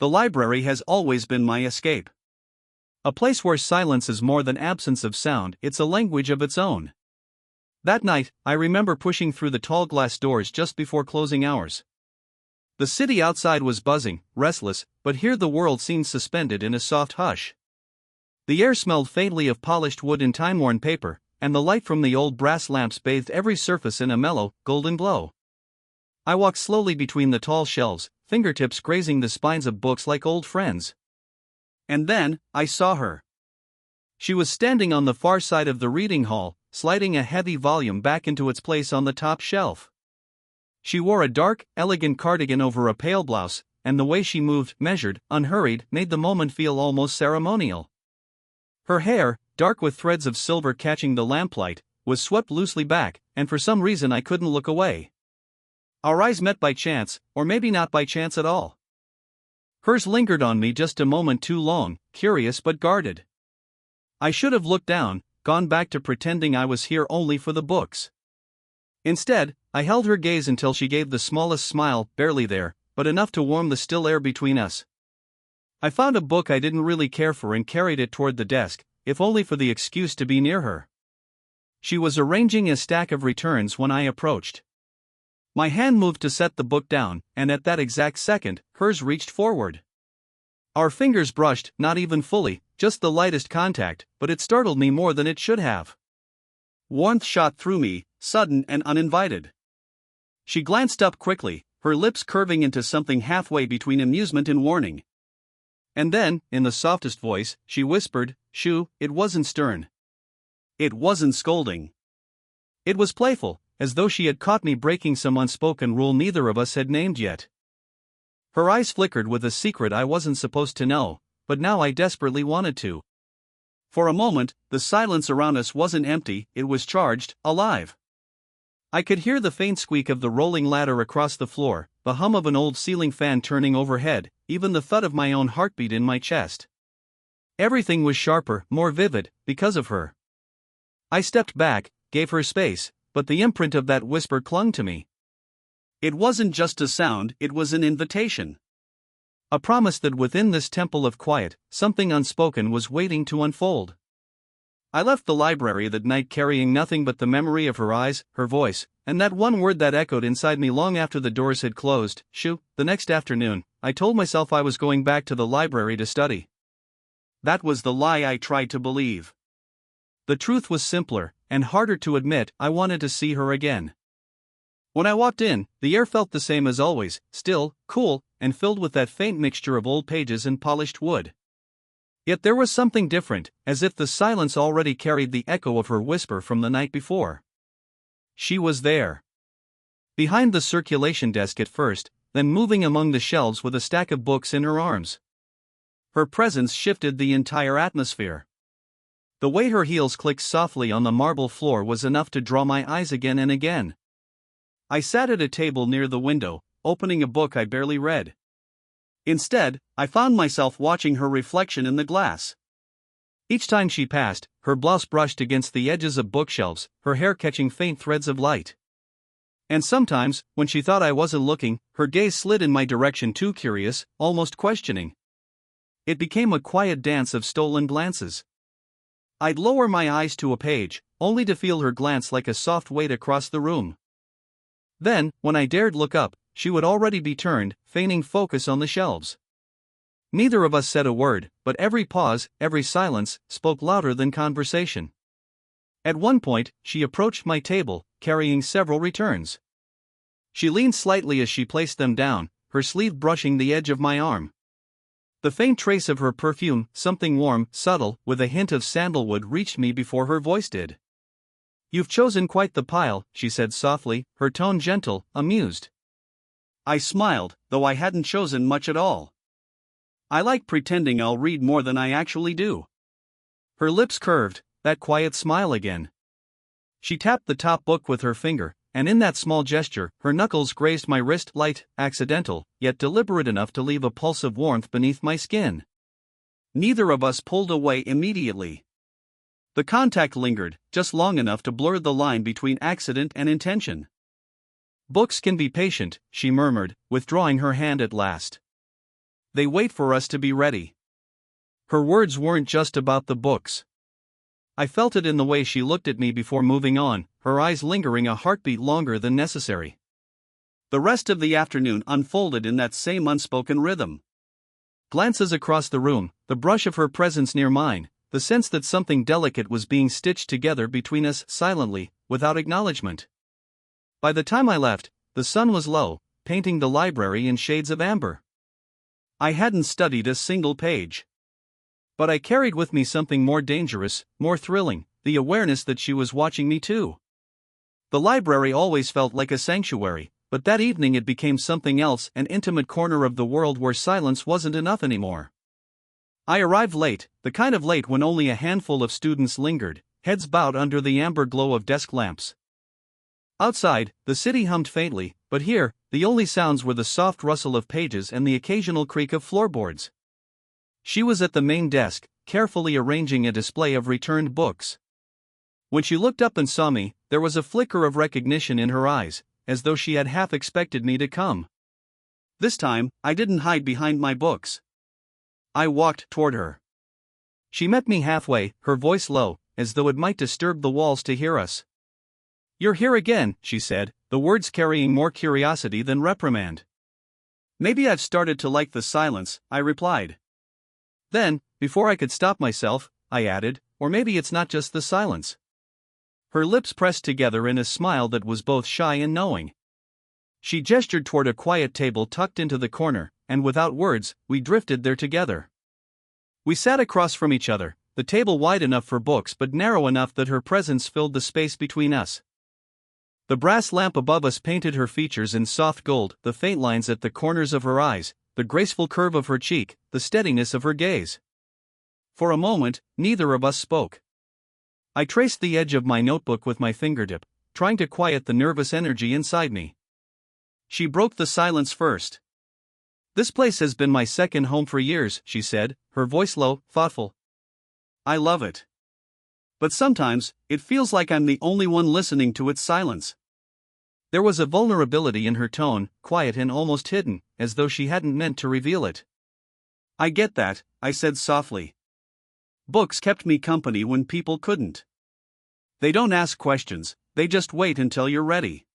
The library has always been my escape. A place where silence is more than absence of sound, it's a language of its own. That night, I remember pushing through the tall glass doors just before closing hours. The city outside was buzzing, restless, but here the world seemed suspended in a soft hush. The air smelled faintly of polished wood and time-worn paper, and the light from the old brass lamps bathed every surface in a mellow, golden glow. I walked slowly between the tall shelves, fingertips grazing the spines of books like old friends. And then, I saw her. She was standing on the far side of the reading hall, sliding a heavy volume back into its place on the top shelf. She wore a dark, elegant cardigan over a pale blouse, and the way she moved, measured, unhurried, made the moment feel almost ceremonial. Her hair, dark with threads of silver catching the lamplight, was swept loosely back, and for some reason I couldn't look away. Our eyes met by chance, or maybe not by chance at all. Hers lingered on me just a moment too long, curious but guarded. I should have looked down, gone back to pretending I was here only for the books. Instead, I held her gaze until she gave the smallest smile, barely there, but enough to warm the still air between us. I found a book I didn't really care for and carried it toward the desk, if only for the excuse to be near her. She was arranging a stack of returns when I approached. My hand moved to set the book down, and at that exact second, hers reached forward. Our fingers brushed, not even fully, just the lightest contact, but it startled me more than it should have. Warmth shot through me, sudden and uninvited. She glanced up quickly, her lips curving into something halfway between amusement and warning. And then, in the softest voice, she whispered, "Shhh." It wasn't stern. It wasn't scolding. It was playful, as though she had caught me breaking some unspoken rule neither of us had named yet. Her eyes flickered with a secret I wasn't supposed to know, but now I desperately wanted to. For a moment, the silence around us wasn't empty, it was charged, alive. I could hear the faint squeak of the rolling ladder across the floor, the hum of an old ceiling fan turning overhead, even the thud of my own heartbeat in my chest. Everything was sharper, more vivid, because of her. I stepped back, gave her space, but the imprint of that whisper clung to me. It wasn't just a sound, it was an invitation. A promise that within this temple of quiet, something unspoken was waiting to unfold. I left the library that night carrying nothing but the memory of her eyes, her voice, and that one word that echoed inside me long after the doors had closed, "Shhh." The next afternoon, I told myself I was going back to the library to study. That was the lie I tried to believe. The truth was simpler, and harder to admit. I wanted to see her again. When I walked in, the air felt the same as always, still, cool, and filled with that faint mixture of old pages and polished wood. Yet there was something different, as if the silence already carried the echo of her whisper from the night before. She was there. Behind the circulation desk at first, then moving among the shelves with a stack of books in her arms. Her presence shifted the entire atmosphere. The way her heels clicked softly on the marble floor was enough to draw my eyes again and again. I sat at a table near the window, opening a book I barely read. Instead, I found myself watching her reflection in the glass. Each time she passed, her blouse brushed against the edges of bookshelves, her hair catching faint threads of light. And sometimes, when she thought I wasn't looking, her gaze slid in my direction too curious, almost questioning. It became a quiet dance of stolen glances. I'd lower my eyes to a page, only to feel her glance like a soft weight across the room. Then, when I dared look up, she would already be turned, feigning focus on the shelves. Neither of us said a word, but every pause, every silence, spoke louder than conversation. At one point, she approached my table, carrying several returns. She leaned slightly as she placed them down, her sleeve brushing the edge of my arm. The faint trace of her perfume, something warm, subtle, with a hint of sandalwood, reached me before her voice did. "You've chosen quite the pile," she said softly, her tone gentle, amused. I smiled, though I hadn't chosen much at all. I like pretending I'll read more than I actually do. Her lips curved, that quiet smile again. She tapped the top book with her finger, and in that small gesture, her knuckles grazed my wrist, light, accidental, yet deliberate enough to leave a pulse of warmth beneath my skin. Neither of us pulled away immediately. The contact lingered, just long enough to blur the line between accident and intention. "Books can be patient," she murmured, withdrawing her hand at last. They wait for us to be ready. Her words weren't just about the books. I felt it in the way she looked at me before moving on, her eyes lingering a heartbeat longer than necessary. The rest of the afternoon unfolded in that same unspoken rhythm. Glances across the room, the brush of her presence near mine, the sense that something delicate was being stitched together between us silently, without acknowledgement. By the time I left, the sun was low, painting the library in shades of amber. I hadn't studied a single page. But I carried with me something more dangerous, more thrilling, the awareness that she was watching me too. The library always felt like a sanctuary, but that evening it became something else, an intimate corner of the world where silence wasn't enough anymore. I arrived late, the kind of late when only a handful of students lingered, heads bowed under the amber glow of desk lamps. Outside, the city hummed faintly, but here, the only sounds were the soft rustle of pages and the occasional creak of floorboards. She was at the main desk, carefully arranging a display of returned books. When she looked up and saw me, there was a flicker of recognition in her eyes, as though she had half expected me to come. This time, I didn't hide behind my books. I walked toward her. She met me halfway, her voice low, as though it might disturb the walls to hear us. "You're here again," she said, the words carrying more curiosity than reprimand. "Maybe I've started to like the silence," I replied. Then, before I could stop myself, I added, "Or maybe it's not just the silence." Her lips pressed together in a smile that was both shy and knowing. She gestured toward a quiet table tucked into the corner, and without words, we drifted there together. We sat across from each other, the table wide enough for books but narrow enough that her presence filled the space between us. The brass lamp above us painted her features in soft gold, the faint lines at the corners of her eyes, the graceful curve of her cheek, the steadiness of her gaze. For a moment, neither of us spoke. I traced the edge of my notebook with my fingertip, trying to quiet the nervous energy inside me. She broke the silence first. "This place has been my second home for years," she said, her voice low, thoughtful. "I love it. But sometimes, it feels like I'm the only one listening to its silence." There was a vulnerability in her tone, quiet and almost hidden, as though she hadn't meant to reveal it. "I get that," I said softly. "Books kept me company when people couldn't. They don't ask questions, they just wait until you're ready."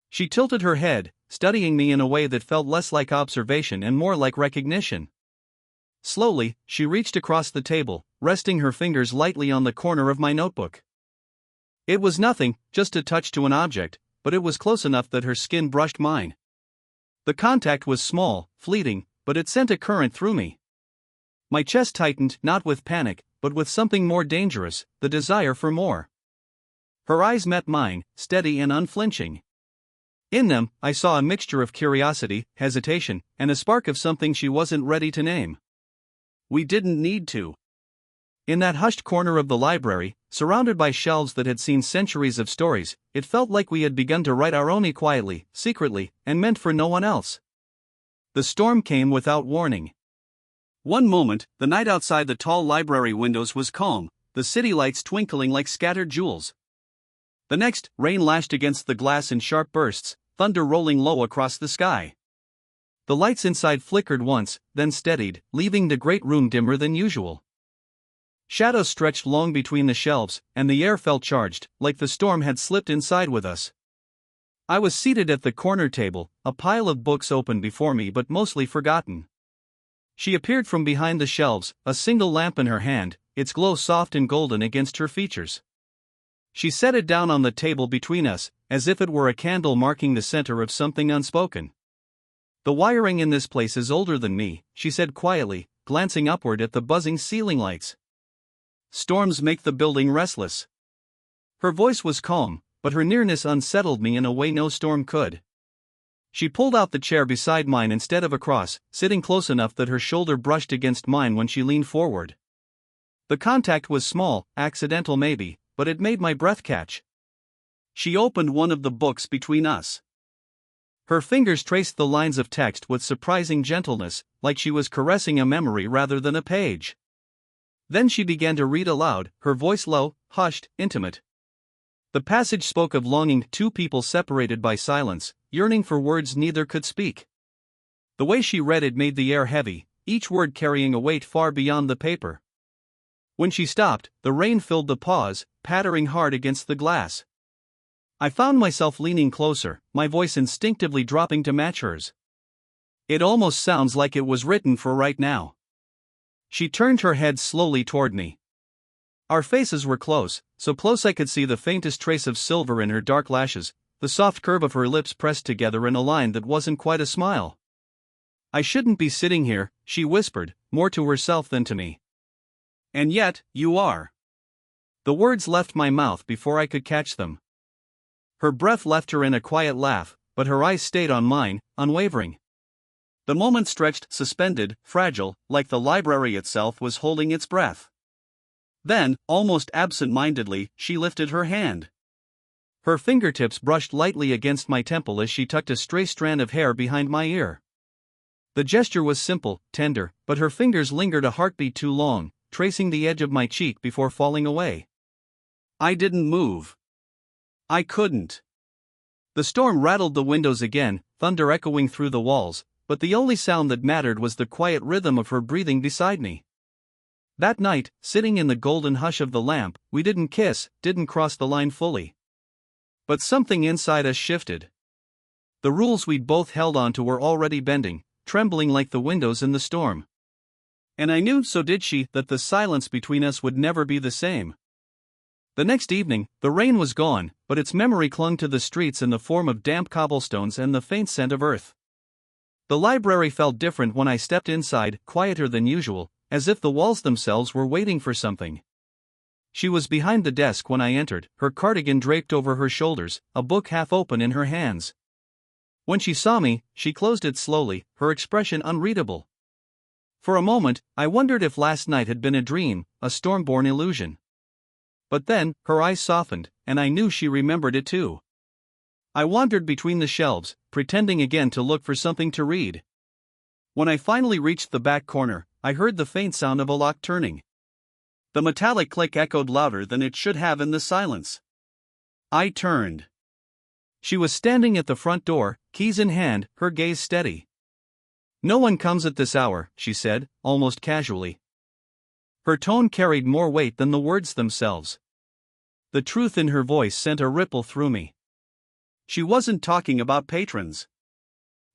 She tilted her head, studying me in a way that felt less like observation and more like recognition. Slowly, she reached across the table, resting her fingers lightly on the corner of my notebook. It was nothing, just a touch to an object, but it was close enough that her skin brushed mine. The contact was small, fleeting, but it sent a current through me. My chest tightened, not with panic, but with something more dangerous, the desire for more. Her eyes met mine, steady and unflinching. In them, I saw a mixture of curiosity, hesitation, and a spark of something she wasn't ready to name. We didn't need to. In that hushed corner of the library, surrounded by shelves that had seen centuries of stories, it felt like we had begun to write our own quietly, secretly, and meant for no one else. The storm came without warning. One moment, the night outside the tall library windows was calm, the city lights twinkling like scattered jewels. The next, rain lashed against the glass in sharp bursts, thunder rolling low across the sky. The lights inside flickered once, then steadied, leaving the great room dimmer than usual. Shadows stretched long between the shelves, and the air felt charged, like the storm had slipped inside with us. I was seated at the corner table, a pile of books open before me but mostly forgotten. She appeared from behind the shelves, a single lamp in her hand, its glow soft and golden against her features. She set it down on the table between us, as if it were a candle marking the center of something unspoken. "The wiring in this place is older than me," she said quietly, glancing upward at the buzzing ceiling lights. "Storms make the building restless." Her voice was calm, but her nearness unsettled me in a way no storm could. She pulled out the chair beside mine instead of across, sitting close enough that her shoulder brushed against mine when she leaned forward. The contact was small, accidental maybe, but it made my breath catch. She opened one of the books between us. Her fingers traced the lines of text with surprising gentleness, like she was caressing a memory rather than a page. Then she began to read aloud, her voice low, hushed, intimate. The passage spoke of longing, two people separated by silence, yearning for words neither could speak. The way she read it made the air heavy, each word carrying a weight far beyond the paper. When she stopped, the rain filled the pause, pattering hard against the glass. I found myself leaning closer, my voice instinctively dropping to match hers. It almost sounds like it was written for right now. She turned her head slowly toward me. Our faces were close, so close I could see the faintest trace of silver in her dark lashes, the soft curve of her lips pressed together in a line that wasn't quite a smile. "I shouldn't be sitting here," she whispered, more to herself than to me. "And yet, you are." The words left my mouth before I could catch them. Her breath left her in a quiet laugh, but her eyes stayed on mine, unwavering. The moment stretched, suspended, fragile, like the library itself was holding its breath. Then, almost absent-mindedly, she lifted her hand. Her fingertips brushed lightly against my temple as she tucked a stray strand of hair behind my ear. The gesture was simple, tender, but her fingers lingered a heartbeat too long, tracing the edge of my cheek before falling away. I didn't move. I couldn't. The storm rattled the windows again, thunder echoing through the walls, but the only sound that mattered was the quiet rhythm of her breathing beside me. That night, sitting in the golden hush of the lamp, we didn't kiss, didn't cross the line fully. But something inside us shifted. The rules we'd both held on to were already bending, trembling like the windows in the storm. And I knew, so did she, that the silence between us would never be the same. The next evening, the rain was gone, but its memory clung to the streets in the form of damp cobblestones and the faint scent of earth. The library felt different when I stepped inside, quieter than usual, as if the walls themselves were waiting for something. She was behind the desk when I entered, her cardigan draped over her shoulders, a book half open in her hands. When she saw me, she closed it slowly, her expression unreadable. For a moment, I wondered if last night had been a dream, a storm-born illusion. But then, her eyes softened, and I knew she remembered it too. I wandered between the shelves, pretending again to look for something to read. When I finally reached the back corner, I heard the faint sound of a lock turning. The metallic click echoed louder than it should have in the silence. I turned. She was standing at the front door, keys in hand, her gaze steady. "No one comes at this hour," she said, almost casually. Her tone carried more weight than the words themselves. The truth in her voice sent a ripple through me. She wasn't talking about patrons.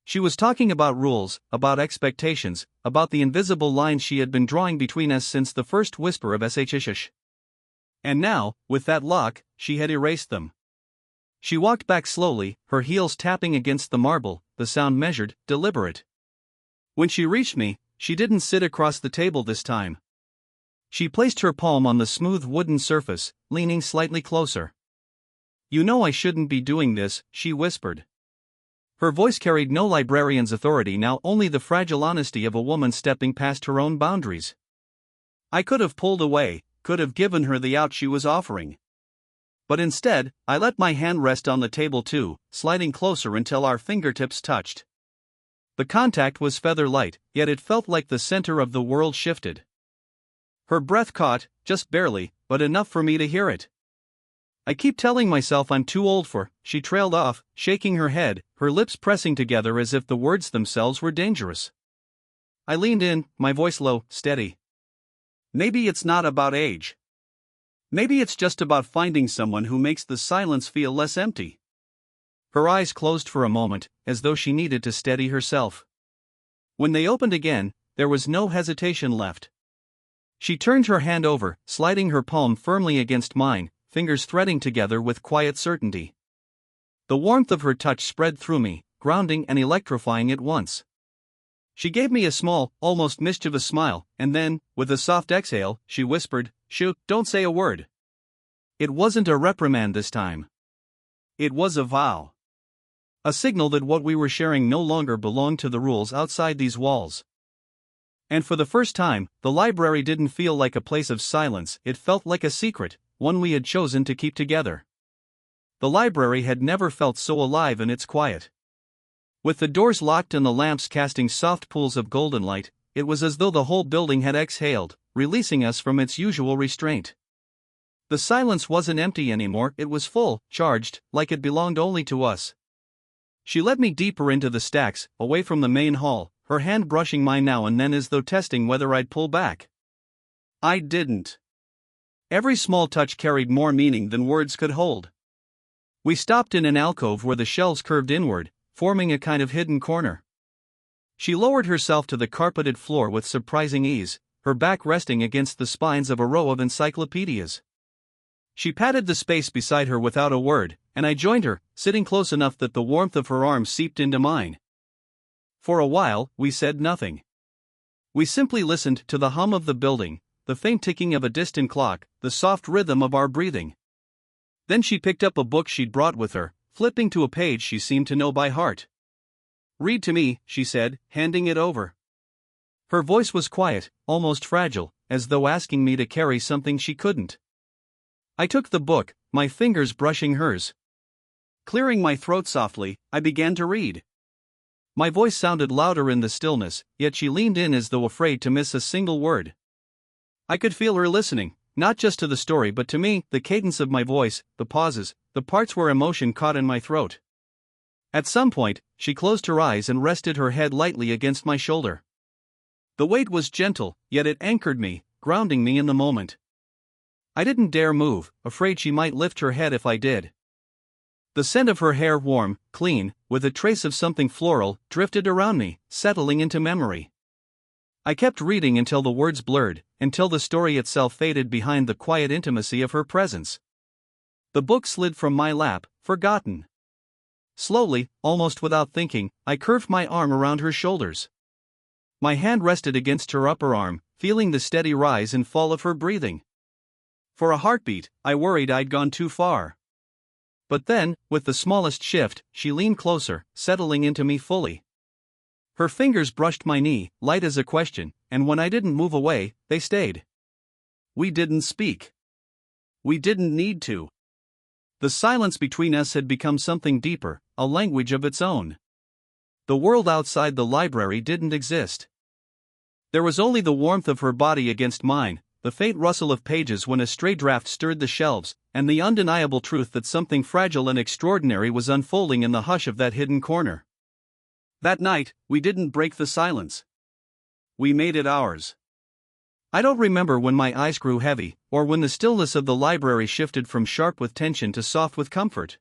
She was talking about rules, about expectations, about the invisible lines she had been drawing between us since the first whisper of shh. And now, with that lock, she had erased them. She walked back slowly, her heels tapping against the marble, the sound measured, deliberate. When she reached me, she didn't sit across the table this time. She placed her palm on the smooth wooden surface, leaning slightly closer. "You know I shouldn't be doing this," she whispered. Her voice carried no librarian's authority now, only the fragile honesty of a woman stepping past her own boundaries. I could have pulled away, could have given her the out she was offering. But instead, I let my hand rest on the table too, sliding closer until our fingertips touched. The contact was feather light, yet it felt like the center of the world shifted. Her breath caught, just barely, but enough for me to hear it. "I keep telling myself I'm too old for," she trailed off, shaking her head, her lips pressing together as if the words themselves were dangerous. I leaned in, my voice low, steady. "Maybe it's not about age. Maybe it's just about finding someone who makes the silence feel less empty." Her eyes closed for a moment, as though she needed to steady herself. When they opened again, there was no hesitation left. She turned her hand over, sliding her palm firmly against mine, fingers threading together with quiet certainty. The warmth of her touch spread through me, grounding and electrifying at once. She gave me a small, almost mischievous smile, and then, with a soft exhale, she whispered, "Shh, don't say a word." It wasn't a reprimand this time. It was a vow. A signal that what we were sharing no longer belonged to the rules outside these walls. And for the first time, the library didn't feel like a place of silence, it felt like a secret, one we had chosen to keep together. The library had never felt so alive in its quiet. With the doors locked and the lamps casting soft pools of golden light, it was as though the whole building had exhaled, releasing us from its usual restraint. The silence wasn't empty anymore, it was full, charged, like it belonged only to us. She led me deeper into the stacks, away from the main hall, her hand brushing mine now and then as though testing whether I'd pull back. I didn't. Every small touch carried more meaning than words could hold. We stopped in an alcove where the shelves curved inward, forming a kind of hidden corner. She lowered herself to the carpeted floor with surprising ease, her back resting against the spines of a row of encyclopedias. She patted the space beside her without a word, and I joined her, sitting close enough that the warmth of her arms seeped into mine. For a while, we said nothing. We simply listened to the hum of the building, the faint ticking of a distant clock, the soft rhythm of our breathing. Then she picked up a book she'd brought with her, flipping to a page she seemed to know by heart. "Read to me," she said, handing it over. Her voice was quiet, almost fragile, as though asking me to carry something she couldn't. I took the book, my fingers brushing hers. Clearing my throat softly, I began to read. My voice sounded louder in the stillness, yet she leaned in as though afraid to miss a single word. I could feel her listening, not just to the story but to me, the cadence of my voice, the pauses, the parts where emotion caught in my throat. At some point, she closed her eyes and rested her head lightly against my shoulder. The weight was gentle, yet it anchored me, grounding me in the moment. I didn't dare move, afraid she might lift her head if I did. The scent of her hair, warm, clean, with a trace of something floral, drifted around me, settling into memory. I kept reading until the words blurred, until the story itself faded behind the quiet intimacy of her presence. The book slid from my lap, forgotten. Slowly, almost without thinking, I curved my arm around her shoulders. My hand rested against her upper arm, feeling the steady rise and fall of her breathing. For a heartbeat, I worried I'd gone too far. But then, with the smallest shift, she leaned closer, settling into me fully. Her fingers brushed my knee, light as a question, and when I didn't move away, they stayed. We didn't speak. We didn't need to. The silence between us had become something deeper, a language of its own. The world outside the library didn't exist. There was only the warmth of her body against mine, the faint rustle of pages when a stray draft stirred the shelves, and the undeniable truth that something fragile and extraordinary was unfolding in the hush of that hidden corner. That night, we didn't break the silence. We made it ours. I don't remember when my eyes grew heavy, or when the stillness of the library shifted from sharp with tension to soft with comfort.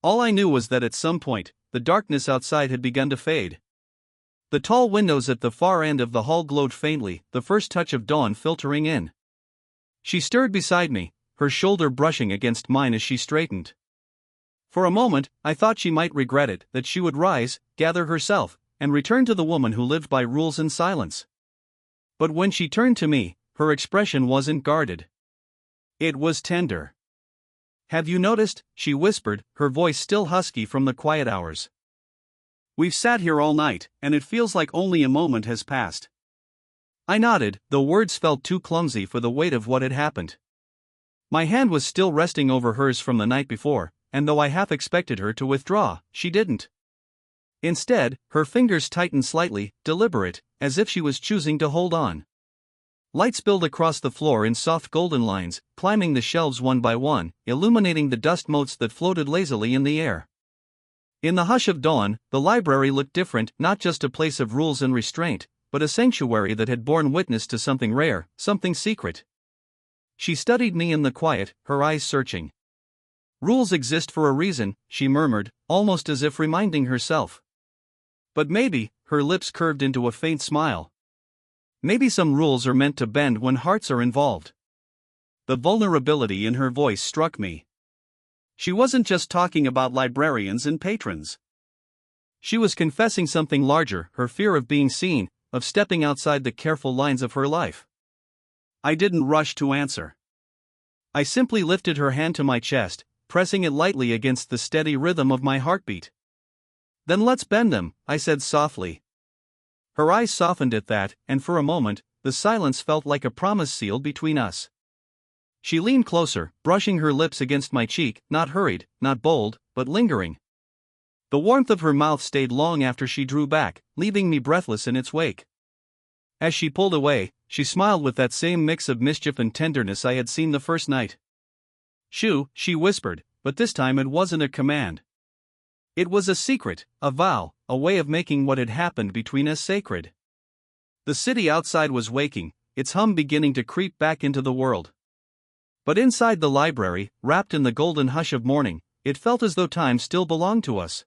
All I knew was that at some point, the darkness outside had begun to fade. The tall windows at the far end of the hall glowed faintly, the first touch of dawn filtering in. She stirred beside me, her shoulder brushing against mine as she straightened. For a moment, I thought she might regret it, that she would rise, gather herself, and return to the woman who lived by rules and silence. But when she turned to me, her expression wasn't guarded. It was tender. "Have you noticed?" she whispered, her voice still husky from the quiet hours. "We've sat here all night, and it feels like only a moment has passed." I nodded, though words felt too clumsy for the weight of what had happened. My hand was still resting over hers from the night before, and though I half expected her to withdraw, she didn't. Instead, her fingers tightened slightly, deliberate, as if she was choosing to hold on. Light spilled across the floor in soft golden lines, climbing the shelves one by one, illuminating the dust motes that floated lazily in the air. In the hush of dawn, the library looked different, not just a place of rules and restraint, but a sanctuary that had borne witness to something rare, something secret. She studied me in the quiet, her eyes searching. "Rules exist for a reason," she murmured, almost as if reminding herself. But maybe, her lips curved into a faint smile. Maybe some rules are meant to bend when hearts are involved. The vulnerability in her voice struck me. She wasn't just talking about librarians and patrons. She was confessing something larger, her fear of being seen, of stepping outside the careful lines of her life. I didn't rush to answer. I simply lifted her hand to my chest, pressing it lightly against the steady rhythm of my heartbeat. "Then let's bend them," I said softly. Her eyes softened at that, and for a moment, the silence felt like a promise sealed between us. She leaned closer, brushing her lips against my cheek, not hurried, not bold, but lingering. The warmth of her mouth stayed long after she drew back, leaving me breathless in its wake. As she pulled away, she smiled with that same mix of mischief and tenderness I had seen the first night. "Shoo," she whispered, but this time it wasn't a command. It was a secret, a vow, a way of making what had happened between us sacred. The city outside was waking, its hum beginning to creep back into the world. But inside the library, wrapped in the golden hush of morning, it felt as though time still belonged to us.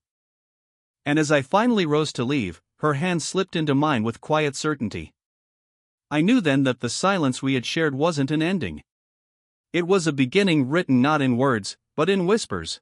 And as I finally rose to leave, her hand slipped into mine with quiet certainty. I knew then that the silence we had shared wasn't an ending. It was a beginning written not in words, but in whispers.